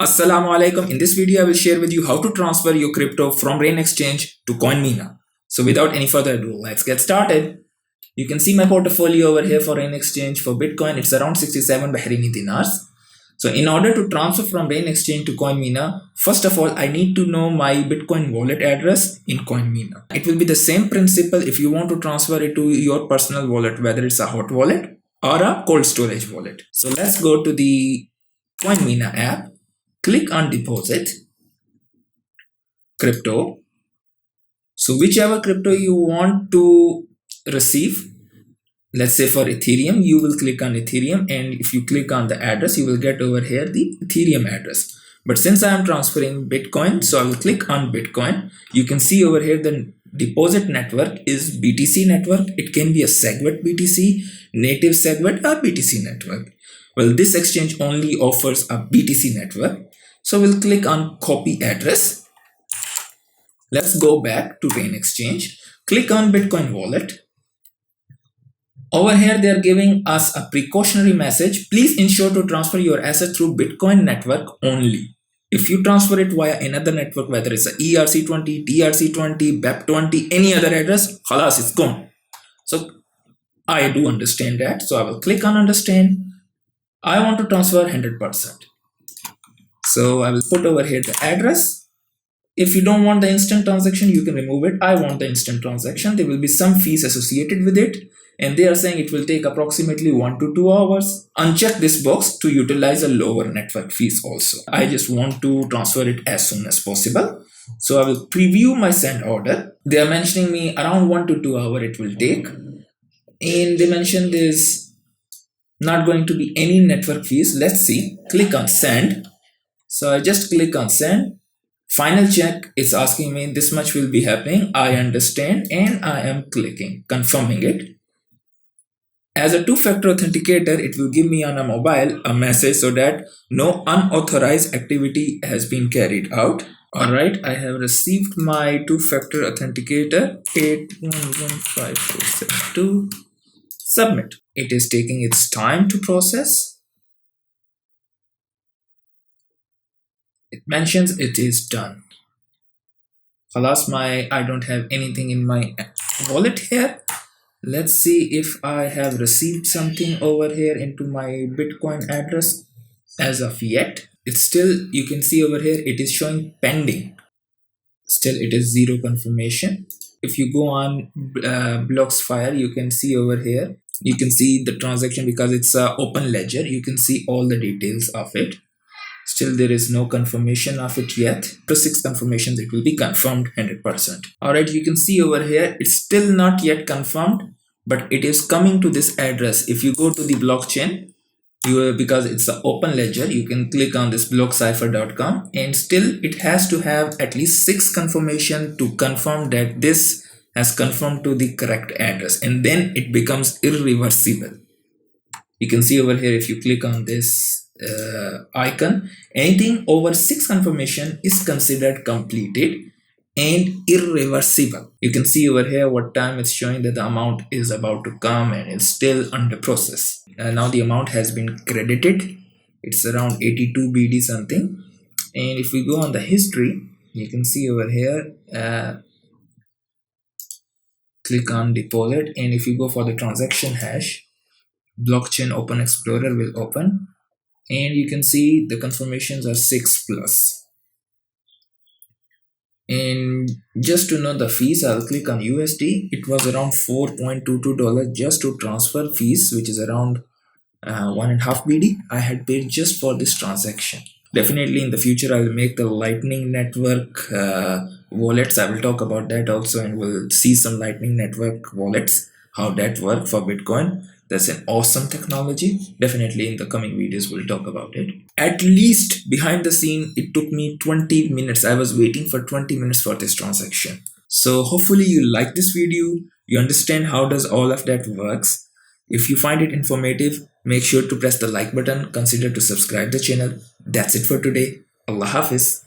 Assalamu alaikum. In this video, I will share with you how to transfer your crypto from Rain Exchange to Coinmena. So without any further ado, let's get started. You can see my portfolio over here for Rain Exchange. For Bitcoin, it's around 67 Bahraini dinars. So in order to transfer from Rain Exchange to Coinmena, first of all, I need to know my Bitcoin wallet address in Coinmena. It will be the same principle if you want to transfer it to your personal wallet, whether it's a hot wallet or a cold storage wallet. So let's go to the Coinmena app. Click on deposit crypto. So whichever crypto you want to receive, let's say for Ethereum, you will click on Ethereum, and if you click on the address, you will get over here the Ethereum address. But since I am transferring Bitcoin, so I will click on Bitcoin. You can see over here the deposit network is BTC network. It can be a SegWit BTC, native SegWit, or BTC network. Well, this exchange only offers a BTC network. So we'll click on copy address. Let's go back to Rain Exchange. Click on Bitcoin wallet. Over here, they are giving us a precautionary message. Please ensure to transfer your asset through Bitcoin network only. If you transfer it via another network, whether it's a ERC20, TRC20, BEP20, any other address, khalas, it's gone. So I do understand that. So I will click on understand. I want to transfer 100%. So I will put over here the address. If you don't want the instant transaction, you can remove it. I want the instant transaction. There will be some fees associated with it. And they are saying it will take approximately 1 to 2 hours. Uncheck this box to utilize a lower network fees also. I just want to transfer it as soon as possible. So I will preview my send order. They are mentioning me around 1 to 2 hours it will take. And they mentioned there's not going to be any network fees. Let's see. Click on send. So I just click on send. Final check, it's asking me this much will be happening. I understand, and I am clicking, confirming it. As a two-factor authenticator, it will give me on a mobile a message so that no unauthorized activity has been carried out. All right, I have received my two-factor authenticator 811542. Submit. It is taking its time to process. It mentions it is done. Alas, I don't have anything in my wallet here. Let's see if I have received something over here into my Bitcoin address as of yet. It's still, you can see over here, it is showing pending. Still, it is zero confirmation. If you go on BlocksFire, you can see over here, you can see the transaction because it's an open ledger. You can see all the details of it. Still, there is no confirmation of it yet. After 6 confirmations, it will be confirmed 100%. Alright, you can see over here, it's still not yet confirmed, but it is coming to this address. If you go to the blockchain, because it's an open ledger, you can click on this blockcipher.com, and still it has to have at least 6 confirmation to confirm that this has confirmed to the correct address, and then it becomes irreversible. You can see over here, if you click on this icon, anything over 6 confirmation is considered completed and irreversible. You can see over here what time it's showing that the amount is about to come, and it's still under process. Now the amount has been credited. It's around 82 BD something. And if we go on the history, you can see over here, click on deposit, and if you go for the transaction hash, blockchain open explorer will open, and you can see the confirmations are 6 plus. And just to know the fees, I'll click on USD. It was around $4.22 just to transfer fees, which is around 1.5 BD I had paid just for this transaction. Definitely in the future, I'll make the Lightning Network wallets. I will talk about that also, and we'll see some Lightning Network wallets, how that work for Bitcoin. That's an awesome technology. Definitely in the coming videos, we'll talk about it. At least behind the scene, it took me 20 minutes. I was waiting for 20 minutes for this transaction. So hopefully you like this video. You understand how does all of that works. If you find it informative, make sure to press the like button. Consider to subscribe the channel. That's it for today. Allah Hafiz.